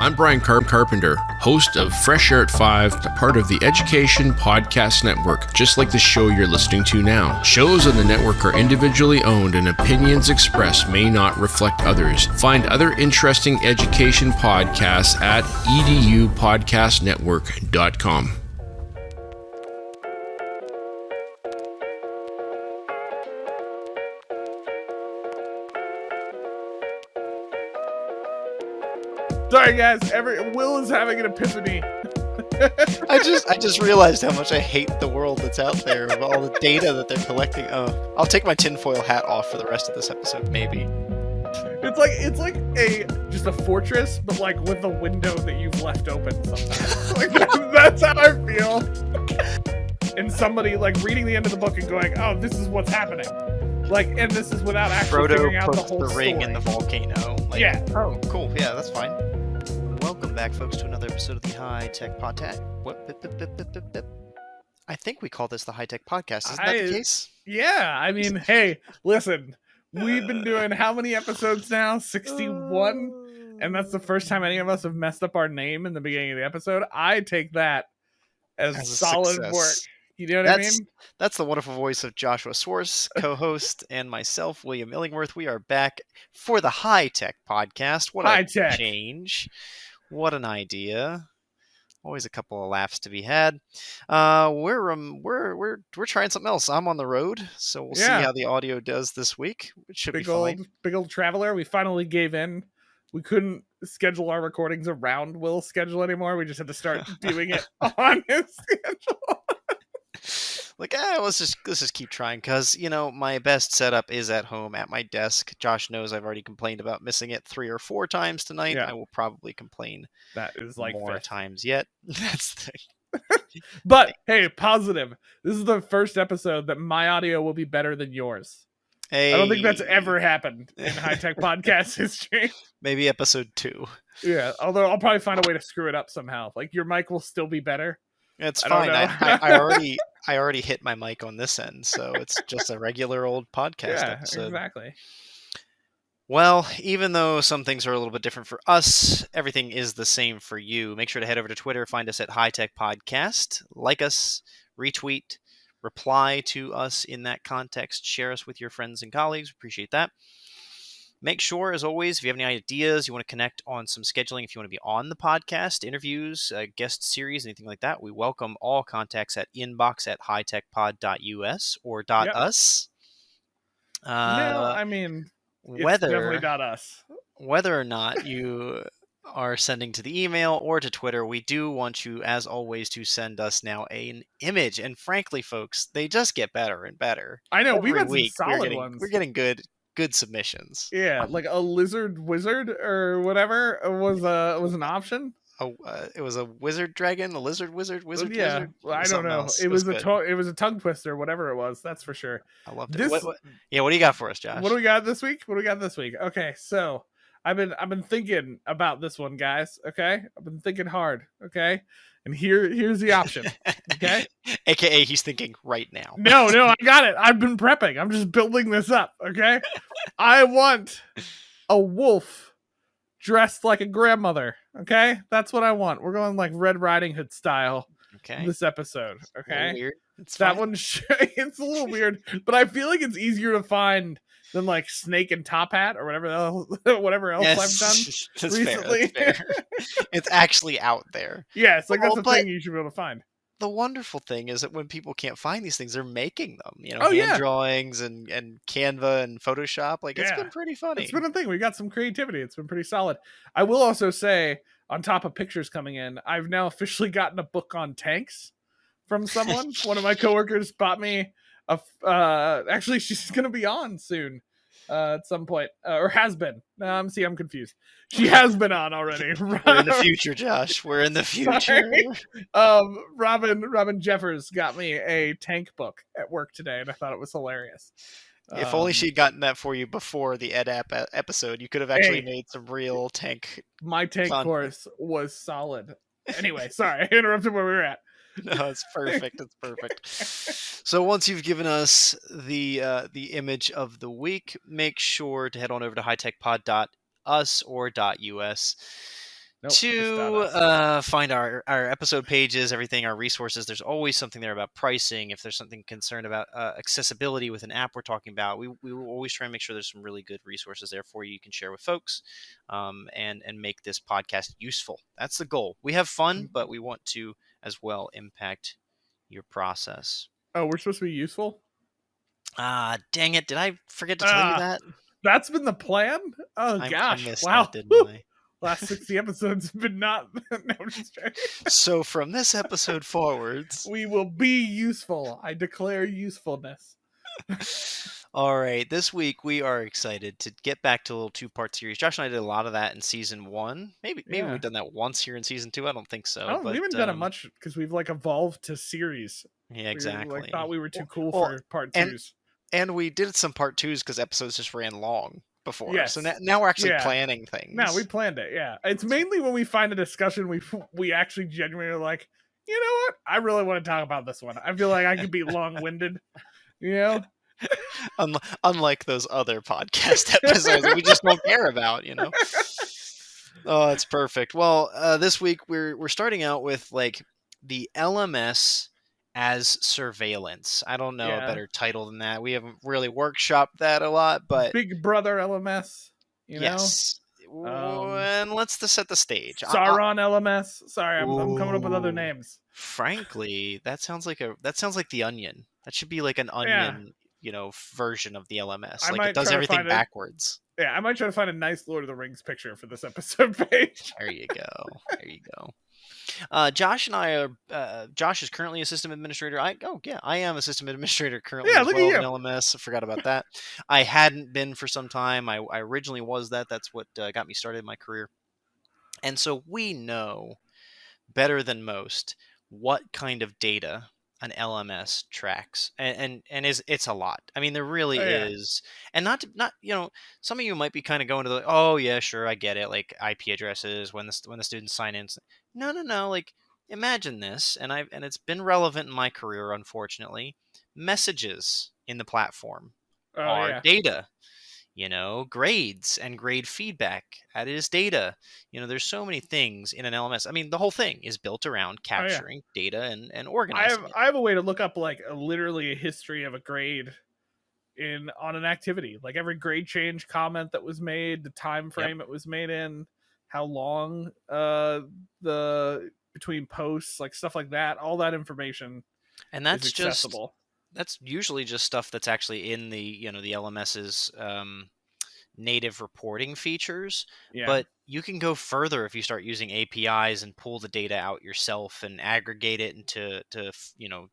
I'm Brian Carpenter, host of Fresh Air at 5, a part of the Education Podcast Network, just like the show you're listening to now. Shows on the network are individually owned and opinions expressed may not reflect others. Find other interesting education podcasts at edupodcastnetwork.com. Sorry, guys. Will is having an epiphany. I just realized how much I hate the world that's out there of all the data that they're collecting. Oh, I'll take my tinfoil hat off for the rest of this episode, maybe. It's like just a fortress, but like with a window that you've left open sometimes. Like that's how I feel. And somebody like reading the end of the book and going, "Oh, this is what's happening." Like, and this is without actually figuring out the whole the ring story. in the volcano. Like, yeah. Oh, cool. Yeah, that's fine. Welcome back, folks, to another episode of the High Tech Podcast. I think we call this the High Tech Podcast. Isn't that the case? Yeah. I mean, hey, listen. We've been doing how many episodes now? 61? And that's the first time any of us have messed up our name in the beginning of the episode. I take that as solid success. Work. You know what I mean? That's the wonderful voice of Joshua Swartz, co-host, and myself, William Illingworth. We are back for the High Tech Podcast. What a change. What an idea. Always a couple of laughs to be had. We're trying something else. I'm on the road, so we'll see how the audio does this week. It should be fine. Big old traveler. We finally gave in. We couldn't schedule our recordings around Will's schedule anymore. We just had to start doing it on his schedule. Like, let's just keep trying, because, you know, my best setup is at home at my desk. Josh knows I've already complained about missing it 3 or 4 times tonight. Yeah. I will probably complain that is like more times yet. That's the thing. But hey, positive. This is the first episode that my audio will be better than yours. Hey. I don't think that's ever happened in High Tech Podcast history. Maybe episode 2. Yeah, although I'll probably find a way to screw it up somehow. Like your mic will still be better. It's fine. I already hit my mic on this end, so it's just a regular old podcast episode. Exactly. Well, even though some things are a little bit different for us, everything is the same for you. Make sure to head over to Twitter, find us at High Tech Podcast, like us, retweet, reply to us in that context, share us with your friends and colleagues. Appreciate that. Make sure, as always, if you have any ideas, you want to connect on some scheduling, if you want to be on the podcast, interviews, guest series, anything like that, we welcome all contacts at inbox@hightechpod.us or .us. No, I mean, it's definitely .us. Whether or not you are sending to the email or to Twitter, we do want you, as always, to send us now an image. And frankly, folks, they just get better and better. I know, we've got some solid ones. We're getting good submissions. Yeah, like a lizard wizard or whatever was an option. It was a wizard dragon, a lizard wizard. Yeah, wizard. I don't know. It was a tongue twister, whatever it was. That's for sure. I loved it. What do you got for us, Josh? What do we got this week? Okay, so I've been thinking about this one, guys. Okay, I've been thinking hard. Okay. And here's the option, okay? AKA he's thinking right now. No, I got it. I've been prepping. I'm just building this up, okay? I want a wolf dressed like a grandmother, okay? That's what I want. We're going like Red Riding Hood style this episode, okay? Weird. It's a little weird, but I feel like it's easier to find than like Snake and Top Hat or whatever else I've done recently. Fair. It's actually out there. Yeah, it's like that's the thing you should be able to find. The wonderful thing is that when people can't find these things, they're making them. You know, hand drawings and Canva and Photoshop. Like, it's been pretty funny. It's been a thing. We got some creativity. It's been pretty solid. I will also say, on top of pictures coming in, I've now officially gotten a book on tanks from someone. One of my coworkers bought me actually, she's gonna be on soon at some point, or has been. I'm confused. She has been on already. We're in the future, Josh. We're in the future. Robin Jeffers got me a tank book at work today, and I thought it was hilarious. If only she'd gotten that for you before the EdApp episode, you could have actually made some real tank. My tank course was solid. Anyway, sorry, I interrupted where we were at. No, it's perfect. It's perfect. So once you've given us the image of the week, make sure to head on over to hightechpod.us or .us. Nope, just to us. find our episode pages, everything, our resources. There's always something there about pricing. If there's something concerned about accessibility with an app we're talking about, we will always try and make sure there's some really good resources there for you. You can share with folks, and make this podcast useful. That's the goal. We have fun, but we want to as well impact your process. Oh, we're supposed to be useful? Dang it. Did I forget to tell you that? That's been the plan? Oh, I gosh. missed Wow. that, didn't I? Last 60 episodes have been not. No, I'm just joking. So from this episode forwards, We will be useful. I declare usefulness. all right, this week we are excited to get back to a little two-part series. Josh and I did a lot of that in season 1. Maybe Yeah. we've done that once here in season 2. I don't think so. We haven't done it much because we've like evolved to series. Yeah, exactly. We thought we were too cool Well, for part and- 2s. And we did some part 2s because episodes just ran long before. Yes. So now we're actually Yeah. planning things. No, we planned it. Yeah, it's mainly when we find a discussion we actually genuinely are like, you know what? I really want to talk about this one. I feel like I could be long-winded. You know. Unlike those other podcast episodes that we just don't care about, you know. Oh, it's perfect. Well, this week we're starting out with like the LMS as surveillance. I don't know a better title than that. We haven't really workshopped that a lot, but Big Brother LMS. You know. yes. And let's set the stage. Sauron LMS. Sorry, I'm coming up with other names. Frankly, that sounds like the Onion. That should be like an Onion, version of the LMS. Like it does everything backwards. Yeah, I might try to find a nice Lord of the Rings picture for this episode page. There you go. Josh and I are. Josh is currently a system administrator. I am a system administrator currently as well in LMS. I forgot about that. I hadn't been for some time. I originally was that. That's what got me started in my career. And so we know better than most what kind of data an LMS tracks, and it's a lot. I mean, there really is, and not some of you might be kind of going to the, oh yeah, sure, I get it, like IP addresses when the students sign in. No, like imagine this, and it's been relevant in my career, unfortunately. Messages in the platform are data. Grades and grade feedback, that is data. There's so many things in an LMS. I mean, the whole thing is built around capturing data and organizing it. I have a way to look up like literally a history of a grade on an activity, like every grade change comment that was made, the time frame it was made in, how long the between posts, like stuff like that, all that information. And that's is accessible. That's usually just stuff that's actually in the the LMS's native reporting features. But you can go further if you start using APIs and pull the data out yourself and aggregate it into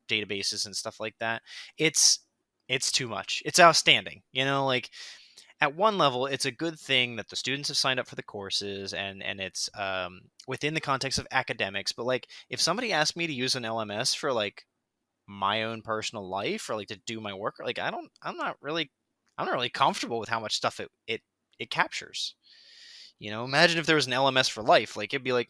databases and stuff like that. It's too much. It's outstanding. Like at one level, it's a good thing that the students have signed up for the courses and it's within the context of academics. But like if somebody asked me to use an LMS for like my own personal life or like to do my work, like I'm not really comfortable with how much stuff it captures. Imagine if there was an LMS for life, like it'd be like,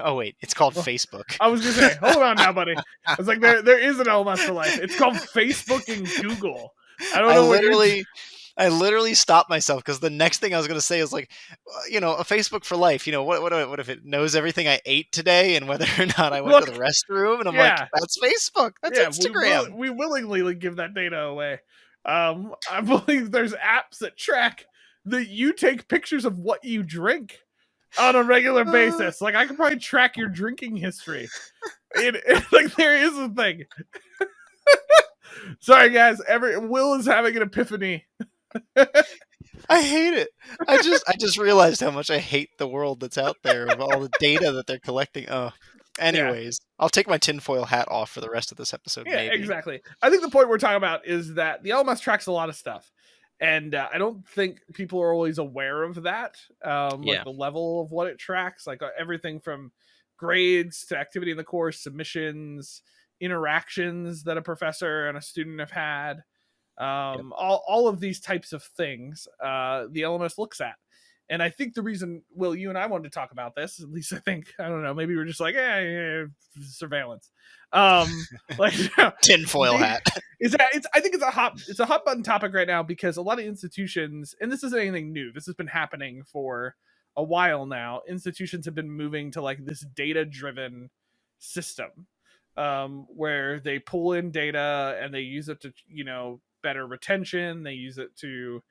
oh wait, it's called Facebook. I was gonna say, hold on now, buddy. I was like, there is an LMS for life. It's called Facebook and Google. I don't know. I literally stopped myself because the next thing I was going to say is like, a Facebook for life. What if it knows everything I ate today and whether or not I went to the restroom? And I'm like, that's Facebook. That's Instagram. We willingly give that data away. I believe there's apps that track that you take pictures of what you drink on a regular basis. Like I could probably track your drinking history. Like there is a thing. Sorry guys, Will is having an epiphany. I hate it. I just realized how much I hate the world that's out there of all the data that they're collecting. Oh, anyways, I'll take my tinfoil hat off for the rest of this episode. Yeah, maybe. Exactly. I think the point we're talking about is that the LMS tracks a lot of stuff, and I don't think people are always aware of that. Like the level of what it tracks, like everything from grades to activity in the course, submissions, interactions that a professor and a student have had. All of these types of things the LMS looks at. And I think the reason, Will, you and I wanted to talk about this, at least I think, I don't know, maybe we're just like, surveillance. Like tinfoil hat. I think it's a hot button topic right now because a lot of institutions, and this isn't anything new, this has been happening for a while now, institutions have been moving to like this data driven system, where they pull in data and they use it to, better retention. They use it to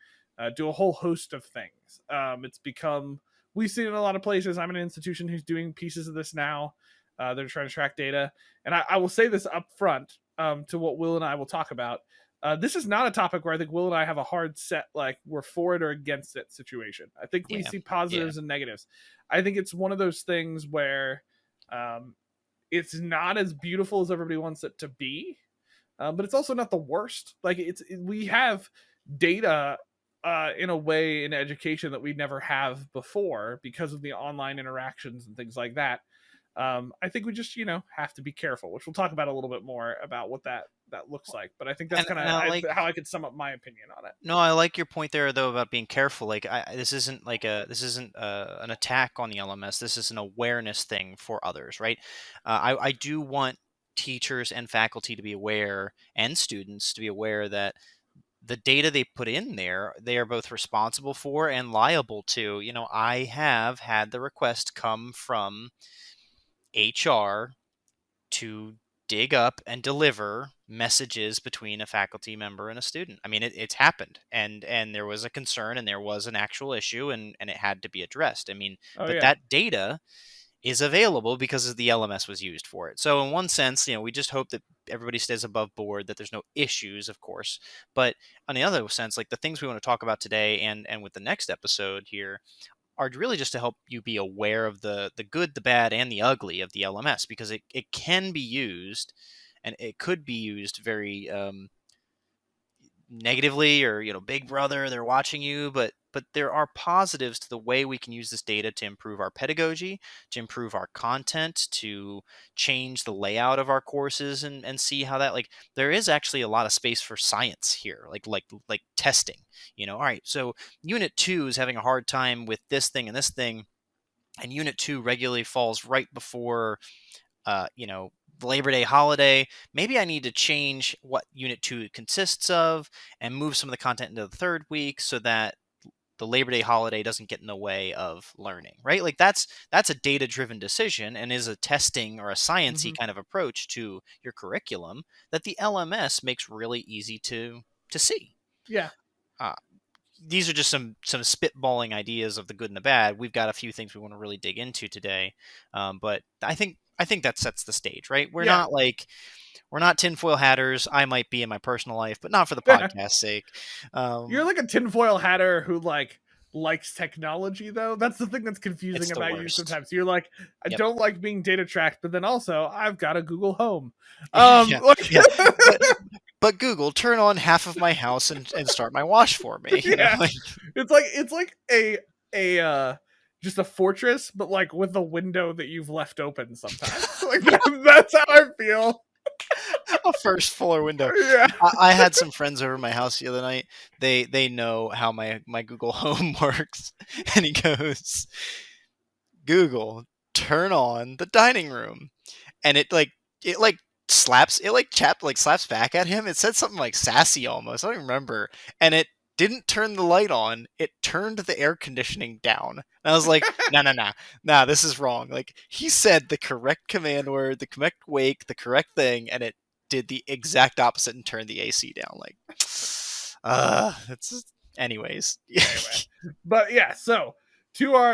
do a whole host of things. It's become, we've seen it in a lot of places. I'm in an institution who's doing pieces of this now. They're trying to track data. And I will say this up front, to what Will and I will talk about. This is not a topic where I think Will and I have a hard set, like we're for it or against it situation. I think we see positives and negatives. I think it's one of those things where it's not as beautiful as everybody wants it to be, but it's also not the worst. Like we have data in a way in education that we never have before because of the online interactions and things like that. I think we just, have to be careful, which we'll talk about a little bit more about what that looks like. But I think that's kind of how I could sum up my opinion on it. No, I like your point there though about being careful. Like, this isn't an attack on the LMS. This is an awareness thing for others, right? I do want teachers and faculty to be aware, and students to be aware that the data they put in there, they are both responsible for and liable to. I have had the request come from HR to dig up and deliver messages between a faculty member and a student. I mean, it's happened, and there was a concern, and there was an actual issue, and it had to be addressed. I mean, that data is available because the LMS was used for it. So in one sense, we just hope that everybody stays above board, that there's no issues, of course. But on the other sense, like the things we want to talk about today and with the next episode here are really just to help you be aware of the good, the bad, and the ugly of the LMS, because it can be used, and it could be used very negatively, or big brother, they're watching you, but there are positives to the way we can use this data to improve our pedagogy, to improve our content, to change the layout of our courses, and see how that, like, there is actually a lot of space for science here, like testing. All right, so unit 2 is having a hard time with this thing and this thing, and unit 2 regularly falls right before the Labor Day holiday. Maybe I need to change what Unit 2 consists of and move some of the content into the third week so that the Labor Day holiday doesn't get in the way of learning, right? Like that's a data-driven decision, and is a testing or a sciencey kind of approach to your curriculum that the LMS makes really easy to see. Yeah. These are just some spitballing ideas of the good and the bad. We've got a few things we want to really dig into today, but I think that sets the stage, right? We're not tinfoil hatters. I might be in my personal life, but not for the podcast's sake. You're like a tinfoil hatter who likes technology, though. That's the thing that's confusing about you sometimes. You're like, I don't like being data tracked, but then also I've got a Google Home. But Google, turn on half of my house and start my wash for me. It's like a just a fortress, but like with a window that you've left open sometimes. Like that's how I feel. A first floor window. Yeah. I had some friends over my house the other night. They know how my Google Home works, and he goes, Google, turn on the dining room, and it slaps back at him. It said something like sassy almost. I don't remember. And it didn't turn the light on. It turned the air conditioning down. And I was like, no, this is wrong. Like, he said the correct command word, the correct wake, the correct thing, and it did the exact opposite and turned the AC down. Like, anyways. But yeah, so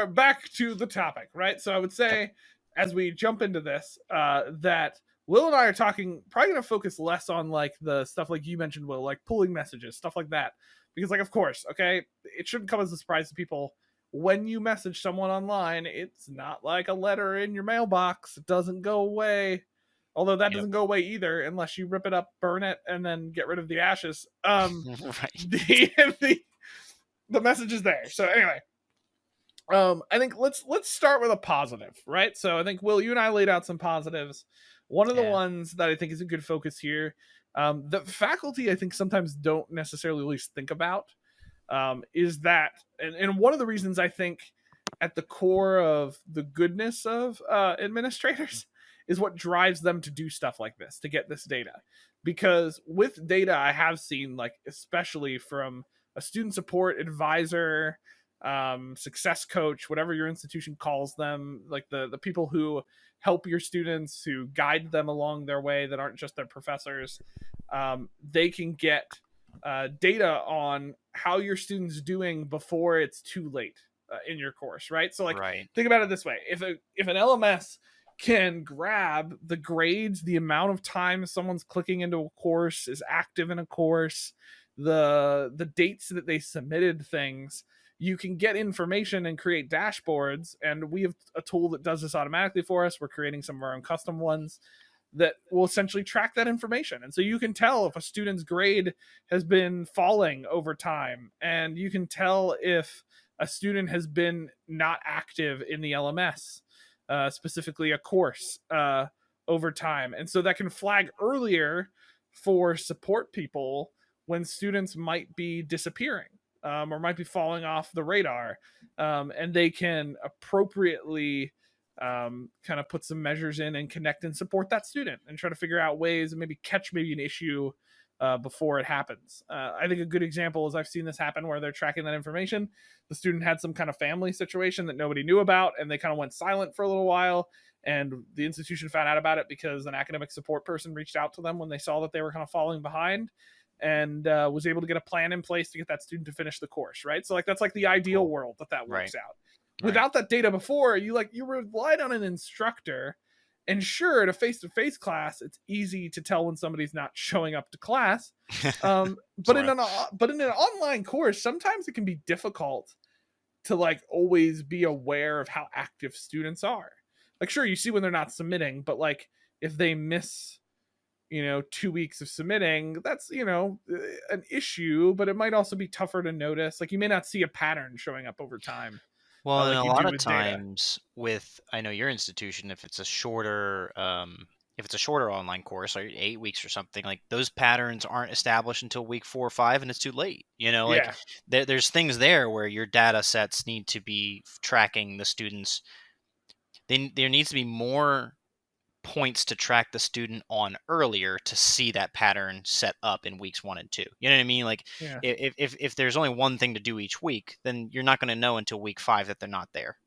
back to the topic, right? So I would say, as we jump into this, that Will and I are probably going to focus less on like the stuff like you mentioned, Will, like pulling messages, stuff like that. Because like, of course, okay, it shouldn't come as a surprise to people. When you message someone online, it's not like a letter in your mailbox. It doesn't go away. Although that doesn't go away either, unless you rip it up, burn it, and then get rid of the ashes. Right. The message is there. So anyway, I think let's start with a positive, right? So I think, Will, you and I laid out some positives. One of the ones that I think is a good focus here, that faculty I think sometimes don't necessarily at least think about, is that, and one of the reasons I think at the core of the goodness of administrators is what drives them to do stuff like this, to get this data. Because with data, I have seen, like, especially from a student support advisor, success coach, whatever your institution calls them, like the people who help your students, who guide them along their way, that aren't just their professors. They can get data on how your students doing before it's too late in your course, right? So like, Right. think about it this way: if an LMS can grab the grades, the amount of time someone's clicking into a course, is active in a course, the dates that they submitted things, you can get information and create dashboards. And we have a tool that does this automatically for us. We're creating some of our own custom ones that will essentially track that information. And so you can tell if a student's grade has been falling over time, and you can tell if a student has been not active in the LMS, specifically a course, over time. And so that can flag earlier for support people when students might be disappearing, or might be falling off the radar, and they can appropriately kind of put some measures in and connect and support that student and try to figure out ways and maybe catch maybe an issue before it happens. I think a good example is I've seen this happen where they're tracking that information. The student had some kind of family situation that nobody knew about, and they kind of went silent for a little while. And the institution found out about it because an academic support person reached out to them when they saw that they were kind of falling behind, and was able to get a plan in place to get that student to finish the course, right? So like, that's like the ideal world that works out. Without that data before, you relied on an instructor. And sure, at a face-to-face class, it's easy to tell when somebody's not showing up to class. But in an online course, sometimes it can be difficult to like always be aware of how active students are. Like, sure, you see when they're not submitting, but like if they miss 2 weeks of submitting, that's an issue. But it might also be tougher to notice. Like, you may not see a pattern showing up over time. Well, and Like a you do lot of with data. times with, I know your institution, if it's a shorter online course, like 8 weeks or something, like those patterns aren't established until week 4 or 5, and it's too late. Like Yeah, there's things there where your data sets need to be tracking the students. There needs to be more points to track the student on earlier to see that pattern set up in weeks 1 and 2. You know what I mean? Like yeah, if there's only one thing to do each week, then you're not going to know until week 5 that they're not there,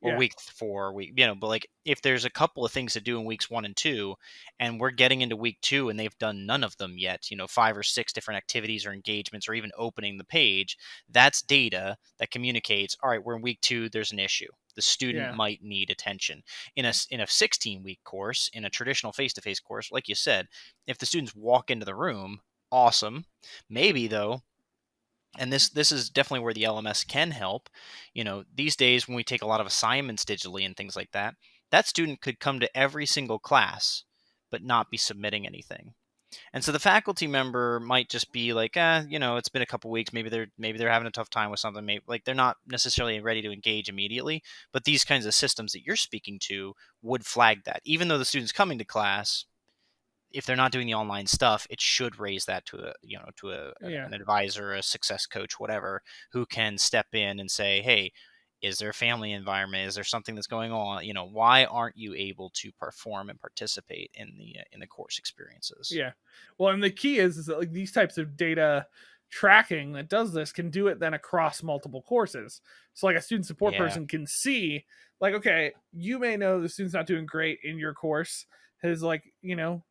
or yeah, week 4, but like if there's a couple of things to do in weeks 1 and 2, and we're getting into week 2 and they've done none of them yet, 5 or 6 different activities or engagements or even opening the page, that's data that communicates, all right, we're in week 2, there's an issue. The student yeah, might need attention. In a 16-week course, in a traditional face-to-face course, like you said, if the students walk into the room, awesome. Maybe though, and this is definitely where the LMS can help. These days when we take a lot of assignments digitally and things like that, that student could come to every single class but not be submitting anything. And so the faculty member might just be like, it's been a couple weeks. Maybe they're having a tough time with something. Maybe like they're not necessarily ready to engage immediately. But these kinds of systems that you're speaking to would flag that, even though the student's coming to class. If they're not doing the online stuff, it should raise that to yeah. an advisor, a success coach, whatever, who can step in and say, hey, is there a family environment? Is there something that's going on? Why aren't you able to perform and participate in the course experiences? Yeah. Well, and the key is that like these types of data tracking that does this can do it then across multiple courses. So like a student support Yeah, person can see like, okay, you may know the student's not doing great in your course, has like,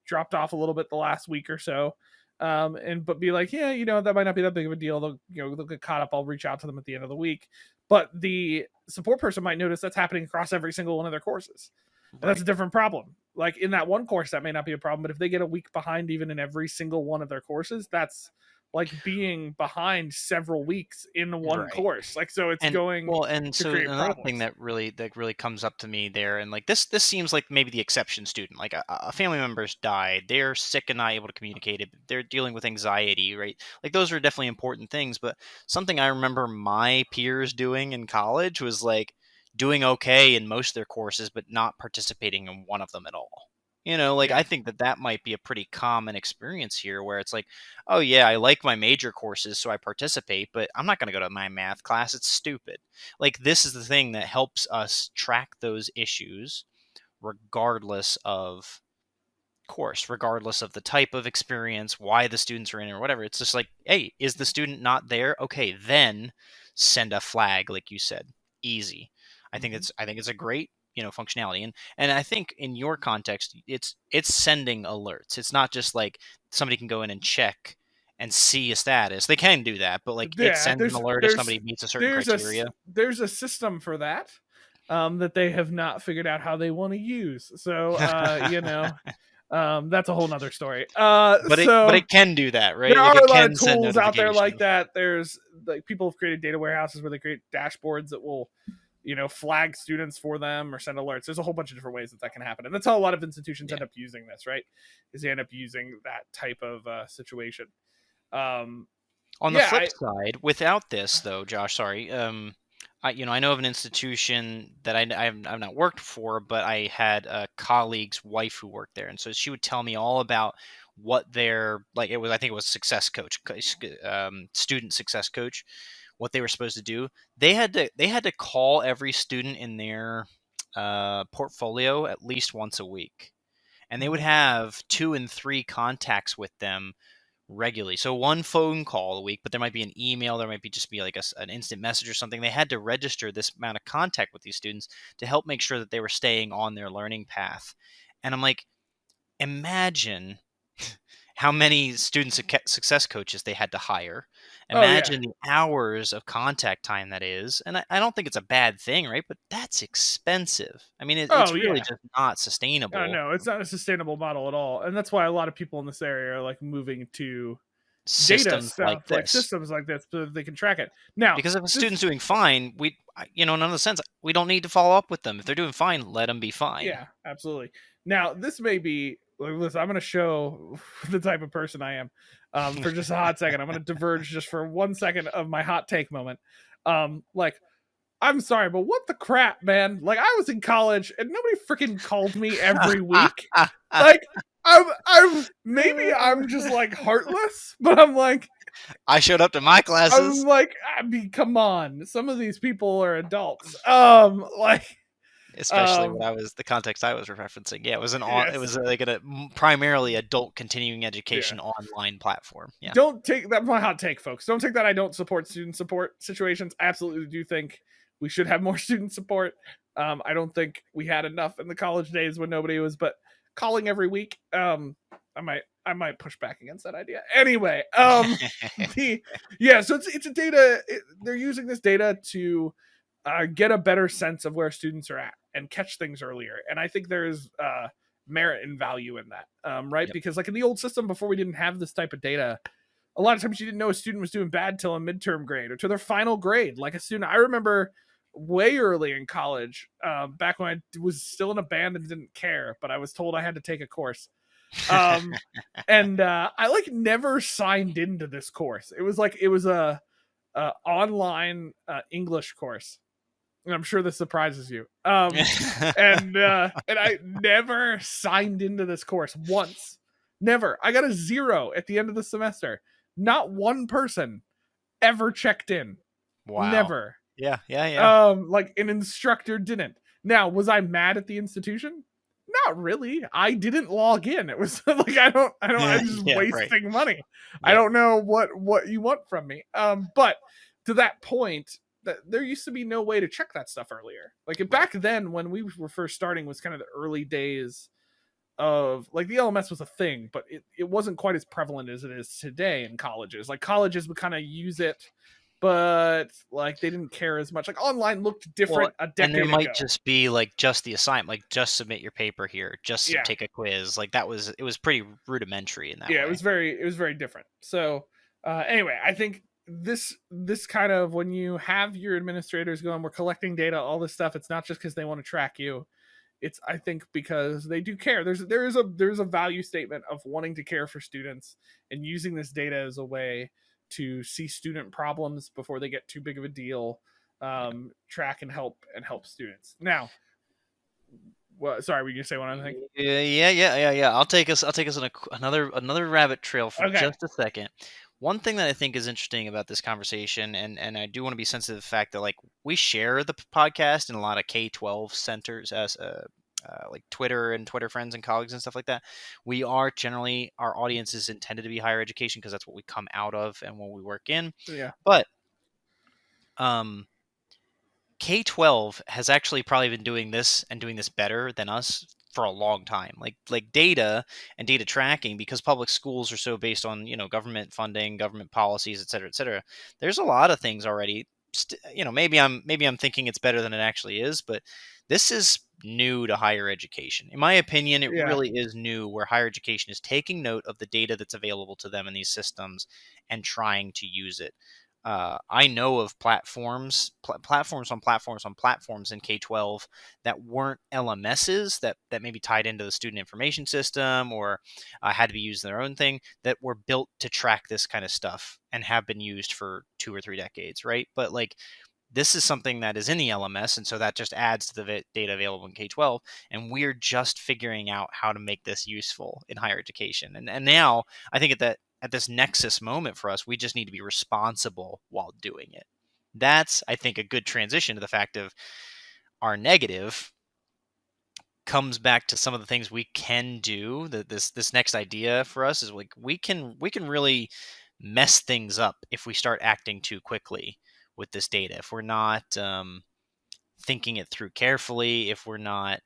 dropped off a little bit the last week or so. And but be like, yeah, that might not be that big of a deal. They'll get caught up. I'll reach out to them at the end of the week. But the support person might notice that's happening across every single one of their courses. And that's right. a different problem. Like in that one course, that may not be a problem, but if they get a week behind even in every single one of their courses, that's like being behind several weeks in one Right. course. Like, so it's And going well, and to so create another thing problems. that really comes up to me there, and like this seems like maybe the exception student. Like a family member's died, they're sick and not able to communicate it. They're dealing with anxiety, right? Like those are definitely important things. But something I remember my peers doing in college was like doing okay in most of their courses, but not participating in one of them at all. Like I Yeah. think that might be a pretty common experience here, where it's like, oh yeah, I like my major courses, so I participate, but I'm not going to go to my math class. It's stupid. Like this is the thing that helps us track those issues regardless of course, regardless of the type of experience, why the students are in it or whatever. It's just like, hey, is the student not there? Okay, then send a flag, like you said. Easy. Mhm. I think it's a great, functionality. And I think in your context, it's sending alerts. It's not just like somebody can go in and check and see a status. They can do that, but like it Yeah, sends an alert if somebody meets a certain criteria. there's a system for that, that they have not figured out how they want to use. So, that's a whole nother story. But So it can do that, right? there Like are it a lot of can send tools out there like notifications. that. There's like people have created data warehouses where they create dashboards that will, flag students for them or send alerts. There's a whole bunch of different ways that can happen, and that's how a lot of institutions Yeah. end up using this. Right? Is they end up using that type of situation. Um, On the yeah, flip side, without this though, Josh, sorry, I know of an institution that I've not worked for, but I had a colleague's wife who worked there, and so she would tell me all about what their like it was. I think it was success coach, student success coach, what they were supposed to do. They had to call every student in their portfolio at least once a week, and they would Mhm. have 2 and 3 contacts with them regularly. So one phone call a week, but there might be an email, there might be just be like an instant message or something. They had to register this amount of contact with these students to help make sure that they were staying on their learning path. And I'm like, imagine how many student success coaches they had to hire. Oh yeah. Imagine the hours of contact time that is. And I don't think it's a bad thing, right? But that's expensive. I mean, Oh it's really yeah. just not sustainable. No, it's not a sustainable model at all, and that's why a lot of people in this area are like moving to data Systems like stuff, like this. systems like this, so that they can track it. Now, Because if a this, student's doing fine, none of the sense, we don't need to follow up with them. If they're doing fine, let them be fine. yeah, absolutely. Now, this may be. Like, listen, I'm going to show the type of person I am, for just a hot second. I'm going to diverge just for 1 second of my hot take moment. Like, I'm sorry, but what the crap, man? Like, I was in college and nobody freaking called me every week. Like, maybe I'm just like heartless, but I showed up to my classes, I mean, come on. Some of these people are adults. especially when I was the context I was referencing. Yeah, it Yes, was like a primarily adult continuing yeah. education online platform. Yeah, Don't take that. My hot take, folks. Don't take that. I don't support student support situations. Absolutely do think we should have more student support. I don't think we had enough in the college days when nobody was, but calling every week. I might push back against that idea. Anyway, so it's a data. They're using this data to get a better sense of where students are at and catch things earlier. And I think there's merit and value in that, right? yep. Because like in the old system before we didn't have this type of data, a lot of times you didn't know a student was doing bad till a midterm grade or to their final grade. Like a student, I remember way early in college, back when I was still in a band and didn't care, but I was told I had to take a course. Um, and I like never signed into this course. It was a online English course, and I'm sure this surprises you. And I never signed into this course once. Never. I got a 0 at the end of the semester. Not one person ever checked in. Wow. Never. Yeah, yeah, yeah. Like an instructor didn't. Now, was I mad at the institution? Not really. I didn't log in. It was like I'm just Yeah, right. wasting money. I Yep. don't know what you want from me. But to that point, that there used to be no way to check that stuff earlier. Like Right. back then when we were first starting was kind of the early days of like the LMS was a thing, but it wasn't quite as prevalent as it is today in colleges. Like colleges would kind of use it, but like they didn't care as much. Like online looked Well, different a and there decade might ago. just be like just the assignment, like just submit your paper here, just Yeah. take a quiz. Like it was pretty rudimentary in that Yeah, way. it was very different. So anyway, I think this kind of when you have your administrators going, we're collecting data, all this stuff, it's not just because they want to track you. It's I think because they do care. There's a value statement of wanting to care for students and using this data as a way to see student problems before they get too big of a deal, track and help students. Now, sorry, were you gonna say one other thing? Yeah. I'll take us on another rabbit trail for Okay. just a second. One thing that I think is interesting about this conversation, and I do want to be sensitive to the fact that like we share the podcast in a lot of K-12 centers as like Twitter and Twitter friends and colleagues and stuff like that, we are generally, our audience is intended to be higher education because that's what we come out of and what we work in. Yeah. But K-12 has actually probably been doing this and doing this better than us for a long time. Like data and data tracking, because public schools are so based on, government funding, government policies, et cetera, et cetera. There's a lot of things already. Maybe I'm thinking it's better than it actually is, but this is new to higher education. In my opinion, it Yeah. really is new, where higher education is taking note of the data that's available to them in these systems and trying to use it. I know of platforms on platforms in K-12 that weren't LMSs, that maybe tied into the student information system, or had to be used in their own thing, that were built to track this kind of stuff and have been used for 2 or 3 decades, right? But like, this is something that is in the LMS, and so that just adds to the data available in K-12, and we're just figuring out how to make this useful in higher education. And now I think at this nexus moment for us, we just need to be responsible while doing it. That's, I think, a good transition to the fact of our negative comes back to some of the things we can do. That this next idea for us is like, we can really mess things up if we start acting too quickly with this data. If we're not thinking it through carefully, if we're not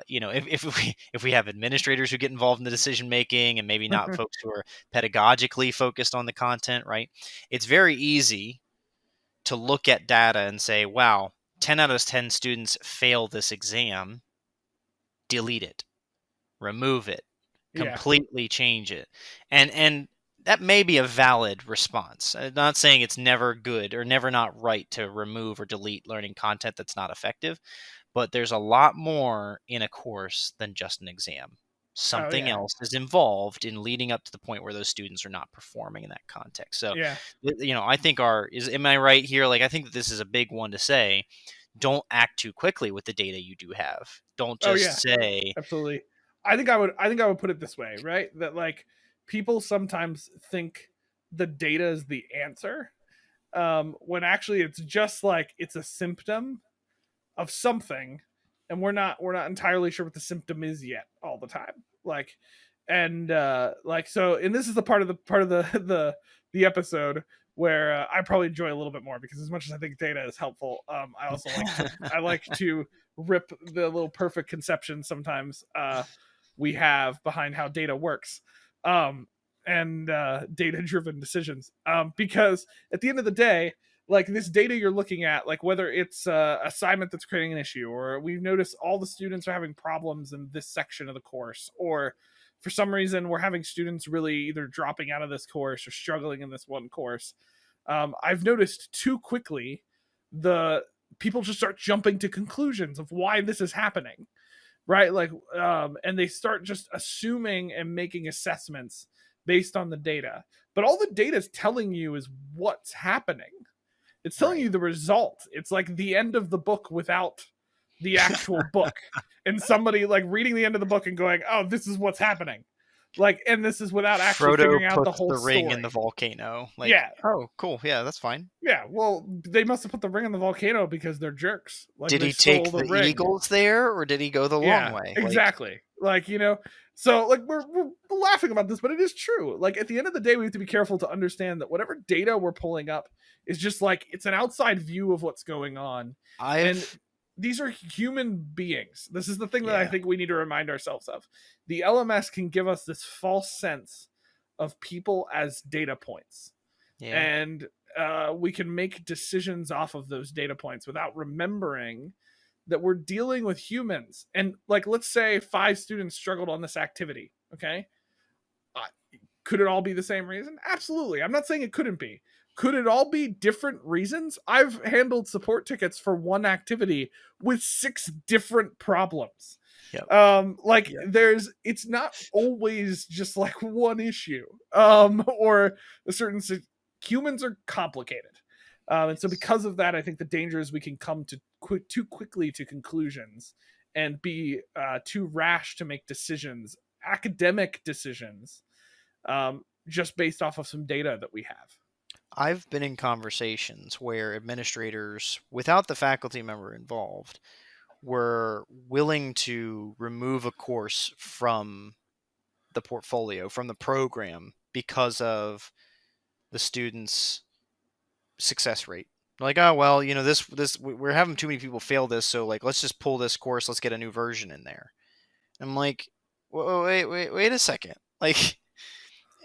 if we have administrators who get involved in the decision making, and maybe not folks who are pedagogically focused on the content, right? It's very easy to look at data and say, wow, 10 out of 10 students fail this exam. Delete it, remove it, Yeah. completely change it. And that may be a valid response. I'm not saying it's never good or never not right to remove or delete learning content that's not effective, but there's a lot more in a course than just an exam. Oh Something yeah. else is involved in leading up to the point where those students are not performing in that context. So, Yeah. I think am I right here? Like, I think that this is a big one to say. Don't act too quickly with the data you do have. Don't Oh just yeah. say, Absolutely. I think I would put it this way, right? That like people sometimes think the data is the answer, when actually it's just like it's a symptom of something, and we're not entirely sure what the symptom is yet all the time. Like, and like so, and this is the part of the the episode where I probably enjoy a little bit more, because as much as I think data is helpful, I also like to rip the little perfect conception sometimes we have behind how data works, and data driven decisions, because at the end of the day, like this data you're looking at, like whether it's assignment that's creating an issue, or we've noticed all the students are having problems in this section of the course, or for some reason we're having students really either dropping out of this course or struggling in this one course. I've noticed too quickly the people just start jumping to conclusions of why this is happening, right? Like, and they start just assuming and making assessments based on the data, but all the data is telling you is what's happening. It's telling right. you the result. It's like the end of the book without the actual book, and somebody like reading the end of the book and going, oh, this is what's happening, like, and this is without actually Frodo figuring out the puts whole the ring in the story. volcano. Like, Yeah. oh, cool. Yeah, that's fine. Yeah, well, they must have put the ring in the volcano because they're jerks. Like, Did they he stole take the the ring. eagles there, or did he go the long Yeah, way? Like, exactly. Like, so like we're laughing about this, but it is true. Like, at the end of the day, we have to be careful to understand that whatever data we're pulling up is just like it's an outside view of what's going on. And I've these are human beings. This is the thing that I yeah, think we need to remind ourselves of. The LMS can give us this false sense of people as data points. yeah. And we can make decisions off of those data points without remembering that we're dealing with humans. And like, let's say 5 students struggled on this activity. Okay. Uh, could it all be the same reason? Absolutely. I'm not saying it couldn't be. Could it all be different reasons? I've handled support tickets for one activity with 6 different problems. Yep. Like, Yep. it's not always just like one issue, or a certain humans are complicated. And so because of that, I think the danger is we can come to too quickly to conclusions, and be too rash to make decisions, academic decisions, just based off of some data that we have. I've been in conversations where administrators, without the faculty member involved, were willing to remove a course from the portfolio, from the program, because of the students' success rate. Like, oh well, this we're having too many people fail this, so like let's just pull this course, let's get a new version in there. I'm like, wait a second. Like,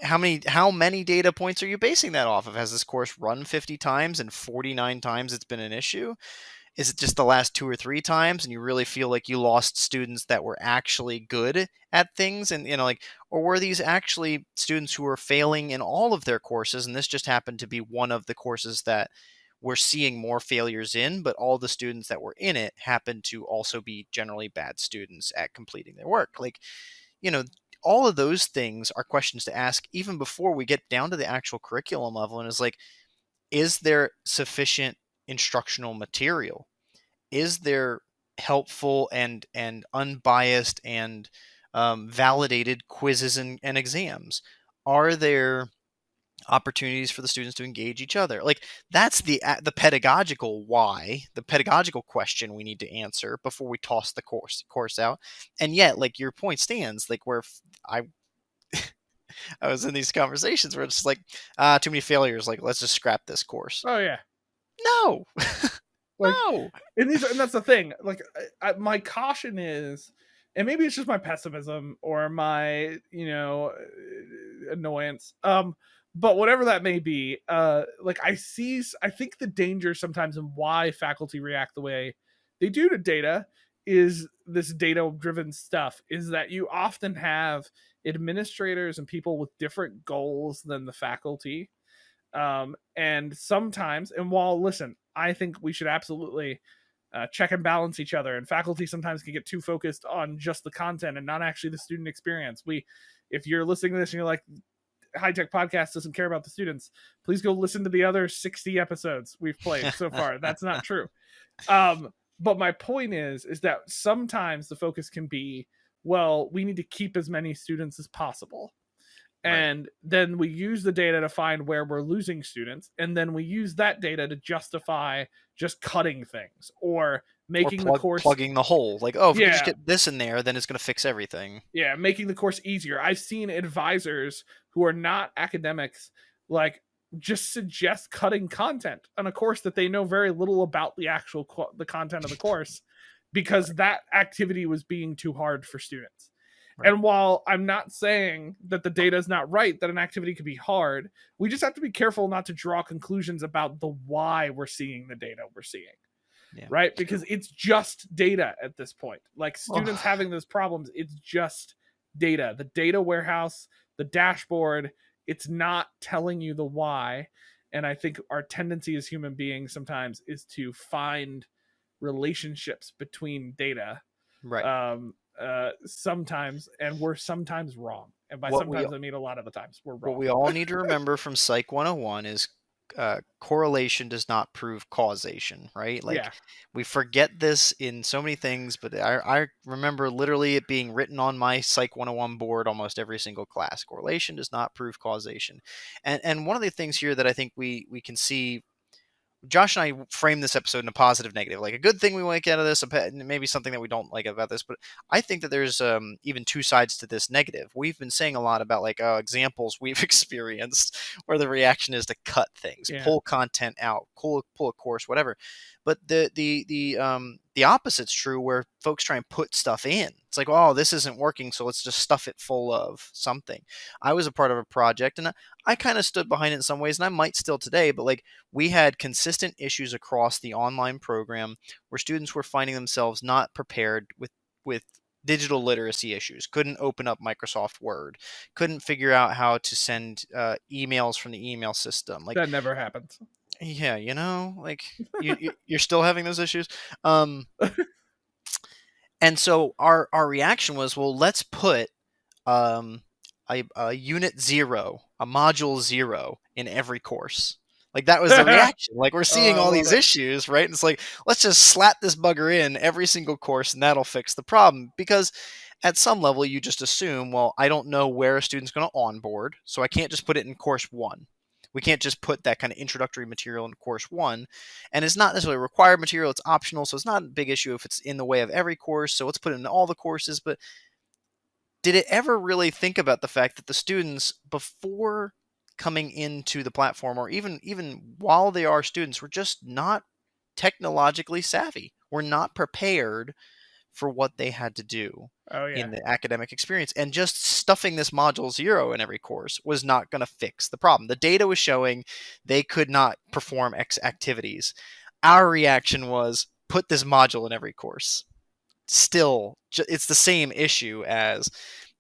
how many data points are you basing that off of? Has this course run 50 times and 49 times it's been an issue? Is it just the last 2 or 3 times and you really feel like you lost students that were actually good at things? And, like, or were these actually students who were failing in all of their courses? And this just happened to be one of the courses that we're seeing more failures in, but all the students that were in it happened to also be generally bad students at completing their work. Like, you know, all of those things are questions to ask even before we get down to the actual curriculum level. And it's like, is there sufficient instructional material? Is there helpful and unbiased and validated quizzes and exams? Are there opportunities for the students to engage each other? Like, that's the pedagogical why, the pedagogical question we need to answer before we toss the course out. And yet, like, your point stands, like, where I I was in these conversations where it's just like, too many failures, like, let's just scrap this course. Oh yeah. No. Like, No. and that's the thing. Like, my caution is, and maybe it's just my pessimism or my, annoyance. But whatever that may be, like, I think the danger sometimes in why faculty react the way they do to data is this data-driven stuff. Is that you often have administrators and people with different goals than the faculty. And sometimes, and while, listen, I think we should absolutely check and balance each other, and faculty sometimes can get too focused on just the content and not actually the student experience. If you're listening to this and you're like, High Tech Podcast doesn't care about the students, please go listen to the other 60 episodes we've played so far. That's not true. But my point is that sometimes the focus can be, well, we need to keep as many students as possible. And then we use the data to find where we're losing students. And then we use that data to justify just cutting things or making the course, plugging the hole. Like, oh, if we Yeah. just get this in there, then it's going to fix everything. Yeah, making the course easier. I've seen advisors who are not academics, like, just suggest cutting content on a course that they know very little about the content of the course, because that activity was being too hard for students. Right. And while I'm not saying that the data is not right, that an activity could be hard, we just have to be careful not to draw conclusions about the why we're seeing the data we're seeing. Yeah. Right? Because it's just data at this point. Like, students having those problems, it's just data. The data warehouse, the dashboard, it's not telling you the why. And I think our tendency as human beings sometimes is to find relationships between data. Right. Sometimes, and we're sometimes wrong. And by sometimes I mean a lot of the times we're wrong. What we all need to remember from Psych 101 is correlation does not prove causation, right? Like, we forget this in so many things, but I remember literally it being written on my Psych 101 board almost every single class. Correlation does not prove causation. And one of the things here that I think we can see, Josh and I frame this episode in a positive negative, like a good thing we want to get out of this, maybe something that we don't like about this. But I think that there's even two sides to this negative. We've been saying a lot about, like, examples we've experienced where the reaction is to cut things, pull content out, pull a course, whatever. But the opposite's true, where folks try and put stuff in. It's like, oh, this isn't working, so let's just stuff it full of something. I was a part of a project, and I kind of stood behind it in some ways, and I might still today, but, like, we had consistent issues across the online program where students were finding themselves not prepared with digital literacy issues, couldn't open up Microsoft Word, couldn't figure out how to send emails from the email system. Like, that never happens. Yeah, like, you're still having those issues. And so our reaction was, well, let's put a unit 0, a module 0 in every course. Like, that was the reaction. Like, we're seeing all these issues, right? And it's like, let's just slap this bugger in every single course, and that'll fix the problem. Because at some level, you just assume, well, I don't know where a student's going to onboard, so I can't just put it in course 1. We can't just put that kind of introductory material in course 1. And it's not necessarily required material, it's optional, so it's not a big issue if it's in the way of every course, so let's put it in all the courses. But did it ever really think about the fact that the students, before coming into the platform, or even while they are students, were just not technologically savvy? We're not prepared for what they had to do Oh yeah. in the academic experience. And just stuffing this module 0 in every course was not going to fix the problem. The data was showing they could not perform X activities. Our reaction was, put this module in every course. Still, it's the same issue as,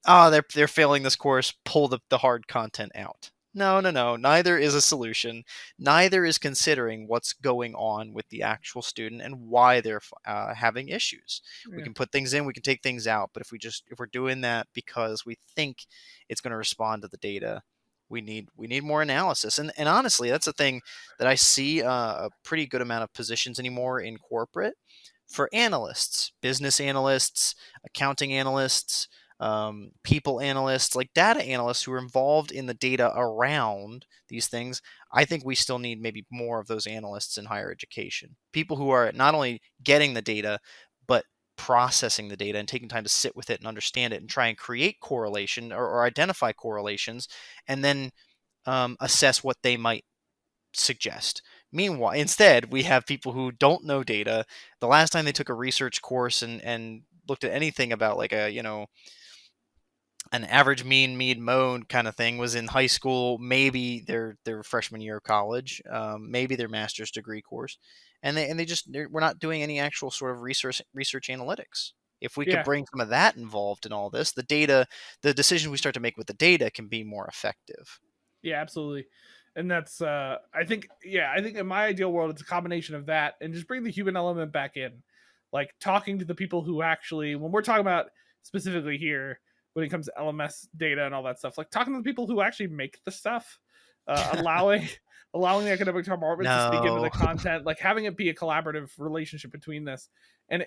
they're failing this course, pull the hard content out. No. Neither is a solution. Neither is considering what's going on with the actual student and why they're having issues. Yeah. We can put things in, we can take things out, but if we're doing that because we think it's going to respond to the data, we need more analysis. And honestly, that's a thing that I see a pretty good amount of positions anymore in corporate for analysts, business analysts, accounting analysts, people analysts, like data analysts who are involved in the data around these things. I think we still need maybe more of those analysts in higher education. People who are not only getting the data, but processing the data and taking time to sit with it and understand it and try and create correlation or identify correlations, and then assess what they might suggest. Meanwhile, instead, we have people who don't know data. The last time they took a research course and looked at anything about like an average mean mode kind of thing was in high school, maybe their freshman year of college, maybe their master's degree course, and we're not doing any actual sort of research analytics. If we could bring some of that involved in all this, the decisions we start to make with the data can be more effective. Yeah, absolutely. And that's I think in my ideal world it's a combination of that and just bring the human element back in. Like talking to the people who actually, when we're talking about specifically here when it comes to LMS data and all that stuff, like talking to the people who actually make the stuff, allowing the academic departments to speak into the content, like having it be a collaborative relationship between this, and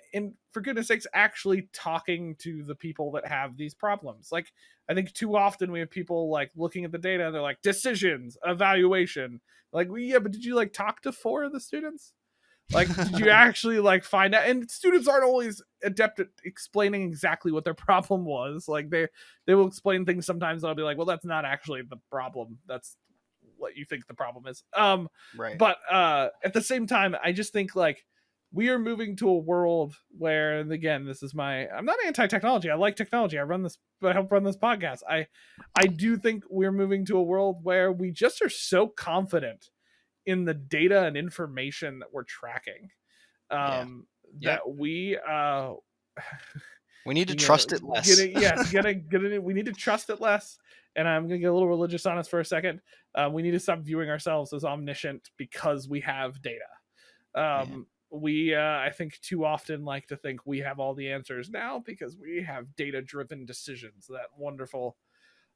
for goodness sakes, actually talking to the people that have these problems. Like I think too often we have people like looking at the data and they're like, decisions, evaluation. Like, well, yeah, but did you like talk to 4 of the students? Like, did you actually like find out? And students aren't always adept at explaining exactly what their problem was. Like they will explain things sometimes. I'll be like, well, that's not actually the problem. That's what you think the problem is. Right. But at the same time, I just think like we are moving to a world where, and again, I'm not anti-technology. I like technology. I help run this podcast. I do think we're moving to a world where we just are so confident in the data and information that we're tracking, that we need to trust it less. We need to trust it less. And I'm gonna get a little religious on us for a second. We need to stop viewing ourselves as omniscient because we have data. We I think too often like to think we have all the answers now because we have data driven decisions. That wonderful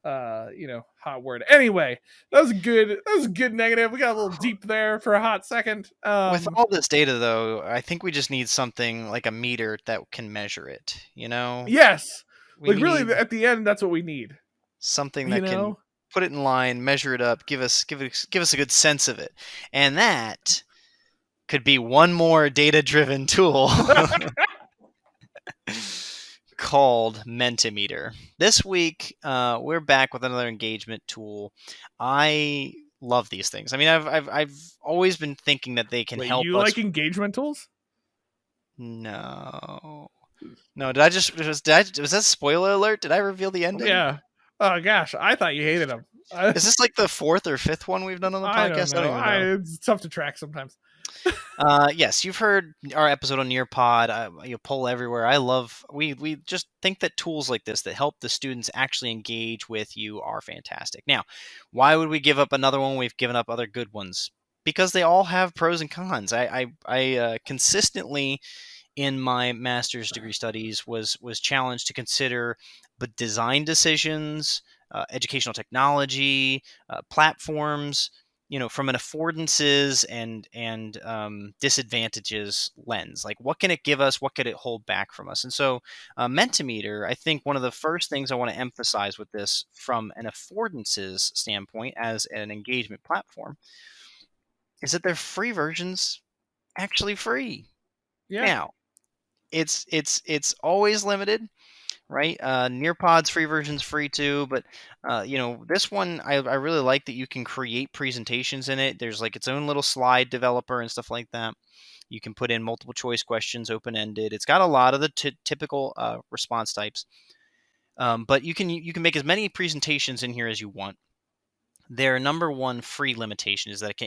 hot word. Anyway, that was a good negative. We got a little deep there for a hot second. With all this data, though, I think we just need something like a meter that can measure it. Yes, really, at the end, that's what we need. Something that can put it in line, measure it up, give us a good sense of it, and that could be one more data-driven tool. Called Mentimeter. This week, we're back with another engagement tool. I love these things. I mean, I've always been thinking that they can help you us. Like engagement tools? No. Did I just was that spoiler alert? Did I reveal the ending? Yeah. Oh gosh, I thought you hated them. Is this like the 4th or 5th one we've done on the podcast? I don't even know. It's tough to track sometimes. Yes, you've heard our episode on Nearpod. You poll everywhere. We just think that tools like this that help the students actually engage with you are fantastic. Now, why would we give up another one? We've given up other good ones because they all have pros and cons. I consistently in my master's degree studies was challenged to consider but design decisions, educational technology, platforms, from an affordances and disadvantages lens. Like, what can it give us? What could it hold back from us? And so, Mentimeter, I think one of the first things I want to emphasize with this from an affordances standpoint as an engagement platform is that their free version's actually free. Yeah. Now, it's always limited, right? Nearpod's free version's free too, but this one I really like that you can create presentations in it. There's like its own little slide developer and stuff like that. You can put in multiple choice questions, open ended. It's got a lot of the typical response types, but you can make as many presentations in here as you want. Their number one free limitation is that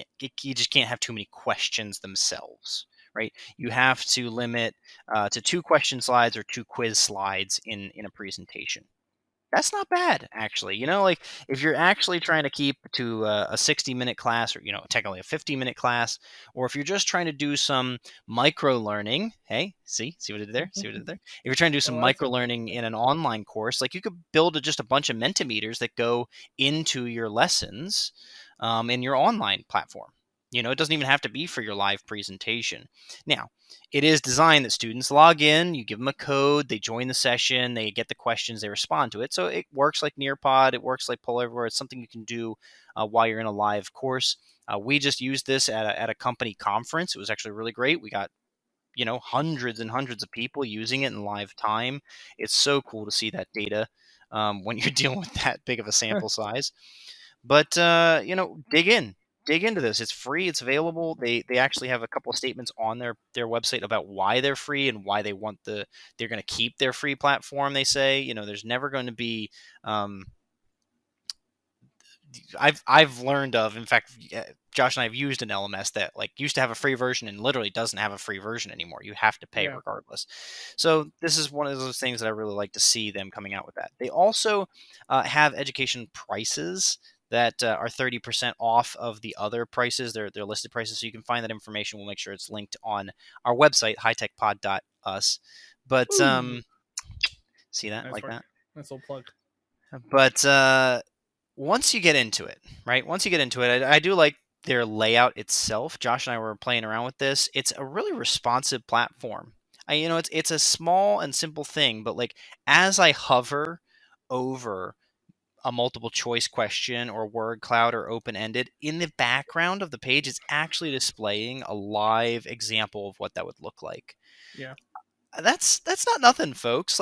you just can't have too many questions themselves, right? You have to limit to 2 question slides or 2 quiz slides in a presentation. That's not bad, actually. Like, if you're actually trying to keep to a 60-minute class, or technically a 50-minute class, or if you're just trying to do some micro learning, hey, see what I did there? See what I did there? If you're trying to do some micro learning in an online course, like, you could build just a bunch of Mentimeters that go into your lessons in your online platform. It doesn't even have to be for your live presentation. Now, it is designed that students log in, you give them a code, they join the session, they get the questions, they respond to it. So it works like Nearpod, it works like Poll Everywhere. It's something you can do while you're in a live course. We just used this at a company conference. It was actually really great. We got hundreds and hundreds of people using it in live time. It's so cool to see that data when you're dealing with that big of a sample size. But dig into this. It's free. It's available. They actually have a couple of statements on their website about why they're free and why they're going to keep their free platform. They say, there's never going to be, I've learned of, in fact, Josh and I have used an LMS that used to have a free version and literally doesn't have a free version anymore. You have to pay regardless. So this is one of those things that I really like to see them coming out with that. They also have education prices that are 30% off of the other prices. They're listed prices, so you can find that information. We'll make sure it's linked on our website, hightechpod.us. But see that? Nice like work. that? Nice little plug. But once you get into it, right? Once you get into it, I do like their layout itself. Josh and I were playing around with this. It's a really responsive platform. It's a small and simple thing, but as I hover over a multiple choice question or word cloud or open ended, in the background of the page, it's actually displaying a live example of what that would look like. Yeah. That's not nothing, folks.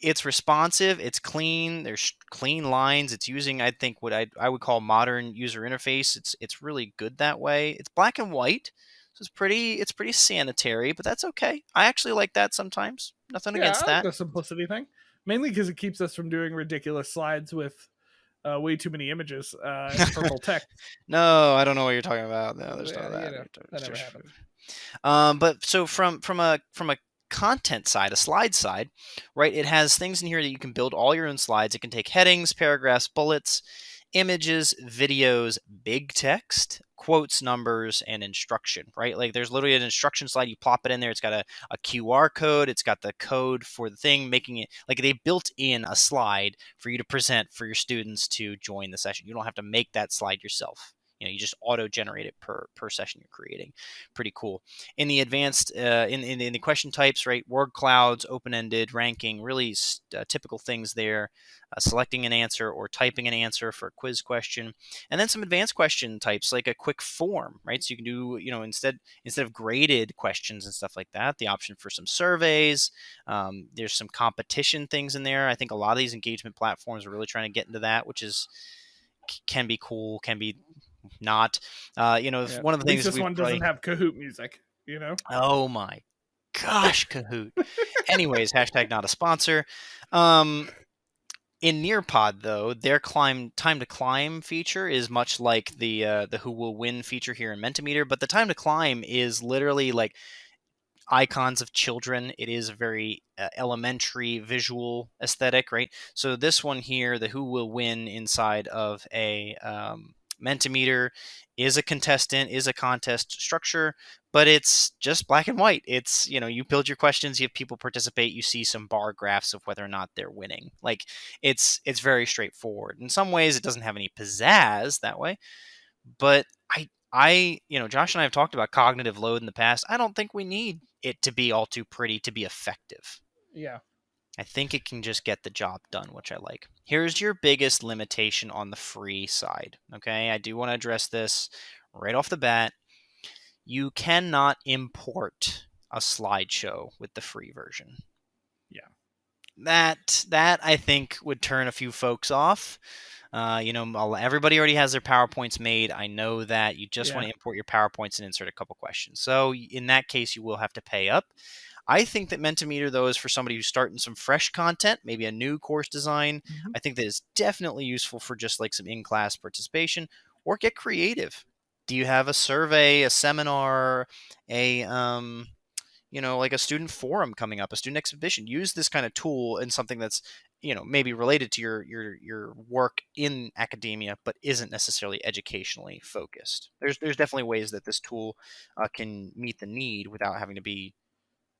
It's responsive, it's clean, there's clean lines. It's using, I think, what I would call modern user interface. It's really good that way. It's black and white, so it's pretty sanitary, but that's okay. I actually like that sometimes. Nothing against I like that. the simplicity thing, mainly because it keeps us from doing ridiculous slides with way too many images and purple text. No, I don't know what you're talking about. No, there's not that. That never happens. But so from a content side, a slide side, right? It has things in here that you can build all your own slides. It can take headings, paragraphs, bullets, images, videos, big text, quotes, numbers, and instruction, right? There's literally an instruction slide. You plop it in there. It's got a QR code. It's got the code for the thing, making it they built in a slide for you to present for your students to join the session. You don't have to make that slide yourself. You just auto generate it per session you're creating. Pretty cool. In the advanced, in the question types, right? Word clouds, open-ended, ranking, really typical things there. Selecting an answer or typing an answer for a quiz question, and then some advanced question types like a quick form, right? So you can do, instead of graded questions and stuff like that, the option for some surveys. There's some competition things in there. I think a lot of these engagement platforms are really trying to get into that, which can be cool, can be not. One of the things this one doesn't have Kahoot music. Oh my gosh, Kahoot. Anyways, hashtag not a sponsor. In Nearpod, though, their time to climb feature is much like the who will win feature here in Mentimeter, but the time to climb is literally icons of children. It is a very elementary visual aesthetic, right? So this one here, the who will win inside of a Mentimeter, is a contestant, is a contest structure, but it's just black and white. It's, you build your questions, you have people participate, you see some bar graphs of whether or not they're winning. It's very straightforward. In some ways, it doesn't have any pizzazz that way, But Josh and I have talked about cognitive load in the past. I don't think we need it to be all too pretty to be effective. Yeah. I think it can just get the job done, which I like. Here's your biggest limitation on the free side. Okay, I do want to address this right off the bat. You cannot import a slideshow with the free version. Yeah. That I think would turn a few folks off. Everybody already has their PowerPoints made. I know that you just want to import your PowerPoints and insert a couple questions. So in that case, you will have to pay up. I think that Mentimeter, though, is for somebody who's starting some fresh content, maybe a new course design. Mm-hmm. I think that is definitely useful for just like some in-class participation, or get creative. Do you have a survey, a seminar, like a student forum coming up, a student exhibition? Use this kind of tool in something that's, maybe related to your work in academia, but isn't necessarily educationally focused. There's definitely ways that this tool can meet the need without having to be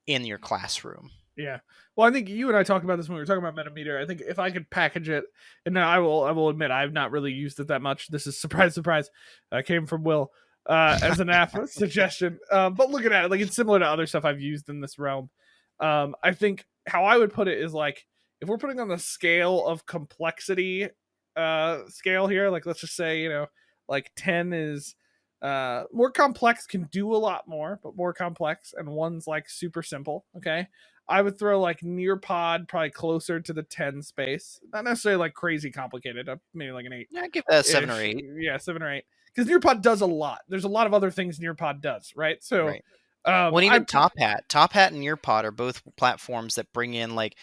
in your classroom. Yeah. Well, I think you and I talked about this when we were talking about Mentimeter. I think if I could package it, and now I will admit I've not really used it that much. This is surprise, came from Will as an app suggestion. But looking at it, like it's similar to other stuff I've used in this realm. I think how I would put it is like if we're putting on the scale of complexity scale here, like let's just say like 10 is more complex, can do a lot more, but more complex, and one's like super simple. Okay, I would throw like Nearpod probably closer to the 10 space, not necessarily like crazy complicated, maybe like an 8. Yeah, give that a 7 or 8. Yeah, 7 or 8, because Nearpod does a lot. There's a lot of other things Nearpod does, right? So right. Well, even Top Hat and Nearpod are both platforms that bring in like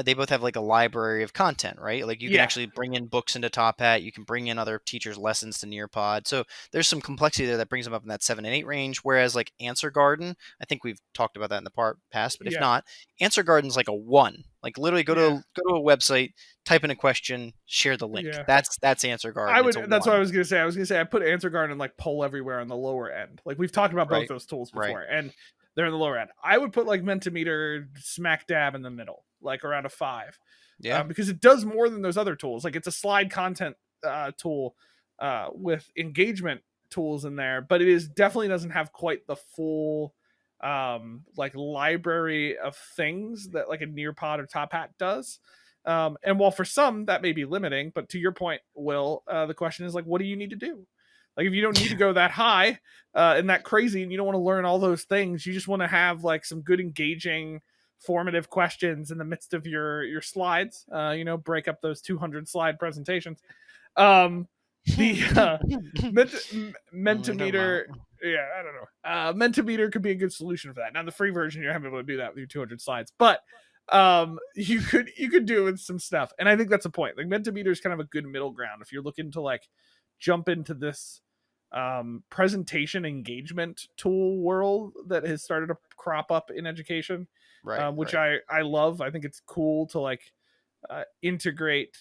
they both have like a library of content, right? Like you can actually bring in books into Top Hat. You can bring in other teachers' lessons to Nearpod. So there's some complexity there that brings them up in that 7 and 8 range. Whereas like Answer Garden, I think we've talked about that in the past, but if not, Answer Garden's like a 1. Like literally go to a website, type in a question, share the link. That's Answer Garden. That's what I was gonna say. I put Answer Garden and like Poll Everywhere on the lower end. Like we've talked about both those tools before, and they're in the lower end. I would put like Mentimeter smack dab in the middle, like around a 5. Yeah, because it does more than those other tools. Like it's a slide content tool with engagement tools in there, but it definitely doesn't have quite the full like library of things that like a Nearpod or Top Hat does. And while for some that may be limiting, but to your point, Will, the question is like, what do you need to do? Like if you don't need to go that high and that crazy, and you don't want to learn all those things, you just want to have like some good engaging formative questions in the midst of your slides, break up those 200 slide presentations. The Mentimeter, I don't know. Mentimeter could be a good solution for that. Now the free version, you're having able to do that with your 200 slides, but you could do it with some stuff, and I think that's a point. Like Mentimeter is kind of a good middle ground if you're looking to like jump into this presentation engagement tool world that has started to crop up in education, which I love. I think it's cool to like integrate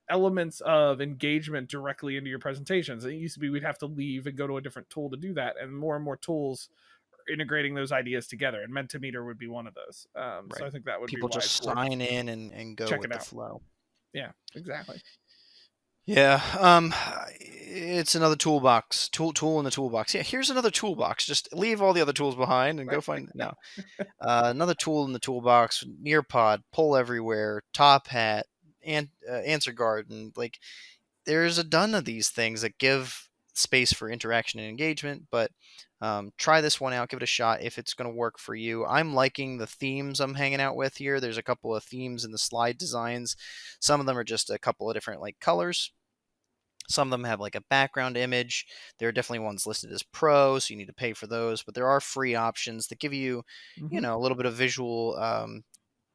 elements of engagement directly into your presentations. It used to be we'd have to leave and go to a different tool to do that, and more tools are integrating those ideas together, and Mentimeter would be one of those. So I think that would people be just sign in and go with the flow. Yeah, exactly. Yeah, it's another tool in the toolbox. Yeah, here's another toolbox. Just leave all the other tools behind and go find another tool in the toolbox. Nearpod, Poll Everywhere, Top Hat, and Answer Garden. Like there's a ton of these things that give space for interaction and engagement. But try this one out. Give it a shot if it's going to work for you. I'm liking the themes I'm hanging out with here. There's a couple of themes in the slide designs. Some of them are just a couple of different like colors. Some of them have like a background image. There are definitely ones listed as pro, so you need to pay for those. But there are free options that give you, a little bit of visual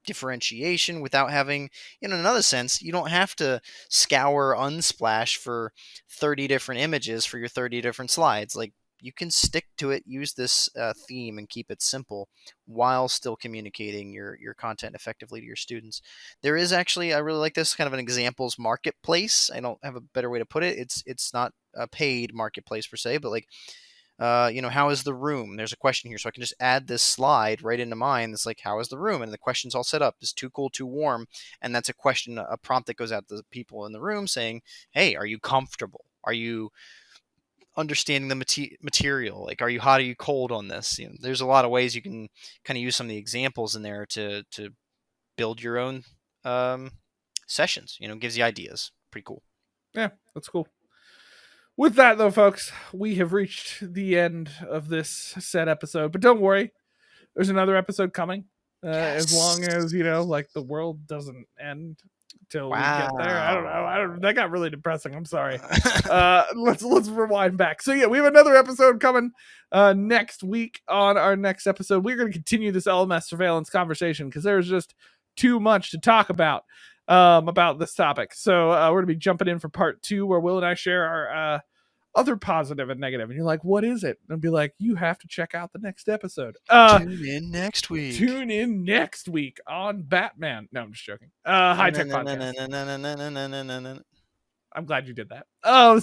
differentiation without having, in another sense, you don't have to scour Unsplash for 30 different images for your 30 different slides. Like you can stick to it, use this theme and keep it simple while still communicating your content effectively to your students. There is actually, I really like this, kind of an examples marketplace. I don't have a better way to put it. It's not a paid marketplace per se, but like, how is the room? There's a question here, so I can just add this slide right into mine. That's like, how is the room? And the question's all set up. Is too cool, too warm? And that's a question, a prompt that goes out to the people in the room saying, hey, are you comfortable? Are you understanding the material? Like, are you hot, are you cold on this? There's a lot of ways you can kind of use some of the examples in there to build your own sessions. Gives you ideas. Pretty cool. Yeah, that's cool. With that, though, folks, we have reached the end of this said episode. But don't worry, there's another episode coming. Yes. As long as, like the world doesn't end till we get there. I don't know. That got really depressing. I'm sorry. Let's rewind back. So yeah, we have another episode coming next week. On our next episode, we're going to continue this LMS surveillance conversation because there's just too much to talk about this topic. So we're going to be jumping in for part 2, where Will and I share our other positive and negative. And you're like, what is it? And I'll be like, you have to check out the next episode. Tune in next week. Tune in next week on Batman. No, I'm just joking. High Tech Podcast. I'm glad you did that.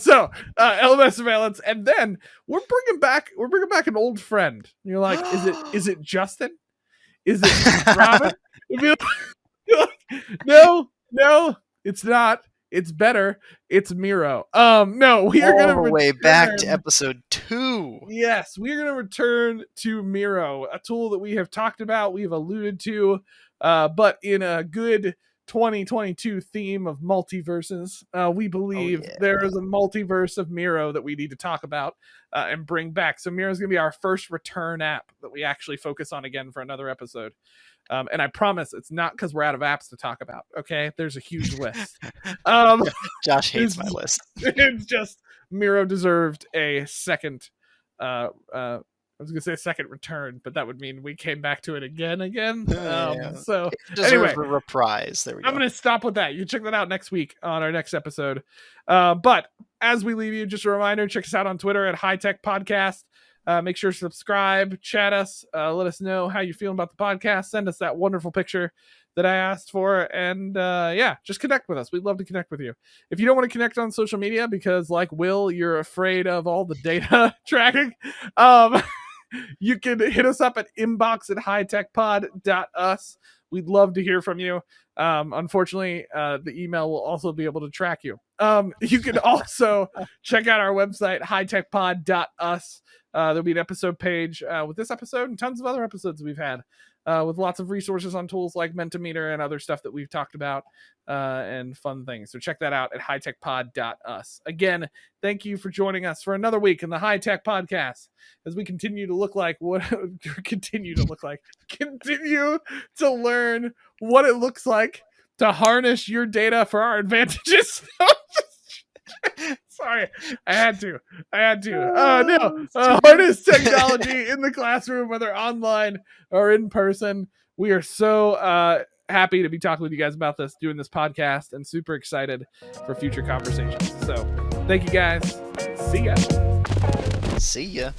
So LMS surveillance, and then we're bringing back an old friend. And you're like, is it Justin? Is it Robin? No, it's not. It's better. It's Miro. No, we are going to way back to episode 2. Yes, we are going to return to Miro, a tool that we have talked about, we've alluded to, but in a good 2022 theme of multiverses. We believe there is a multiverse of Miro that we need to talk about and bring back. So Miro is going to be our first return app that we actually focus on again for another episode. And I promise it's not because we're out of apps to talk about. Okay, there's a huge list. Josh hates my list. It's just Miro deserved a second. I was gonna say second return, but that would mean we came back to it again. So anyway, a reprise. There we go. I'm gonna stop with that. You check that out next week on our next episode. But as we leave you, just a reminder: check us out on Twitter at High Tech Podcast. Make sure to subscribe, chat us, let us know how you're feeling about the podcast. Send us that wonderful picture that I asked for. And just connect with us. We'd love to connect with you. If you don't want to connect on social media because, like Will, you're afraid of all the data tracking, you can hit us up at inbox@hightechpod.us. We'd love to hear from you. Unfortunately, the email will also be able to track you. You can also check out our website, hightechpod.us. There'll be an episode page with this episode and tons of other episodes we've had with lots of resources on tools like Mentimeter and other stuff that we've talked about and fun things. So check that out at hightechpod.us. Again, thank you for joining us for another week in the High Tech Podcast as we continue to learn what it looks like to harness your data for our advantages. Sorry, I had to. Harness technology in the classroom, whether online or in person. We are so happy to be talking with you guys about this, doing this podcast, and super excited for future conversations. So thank you guys. See ya.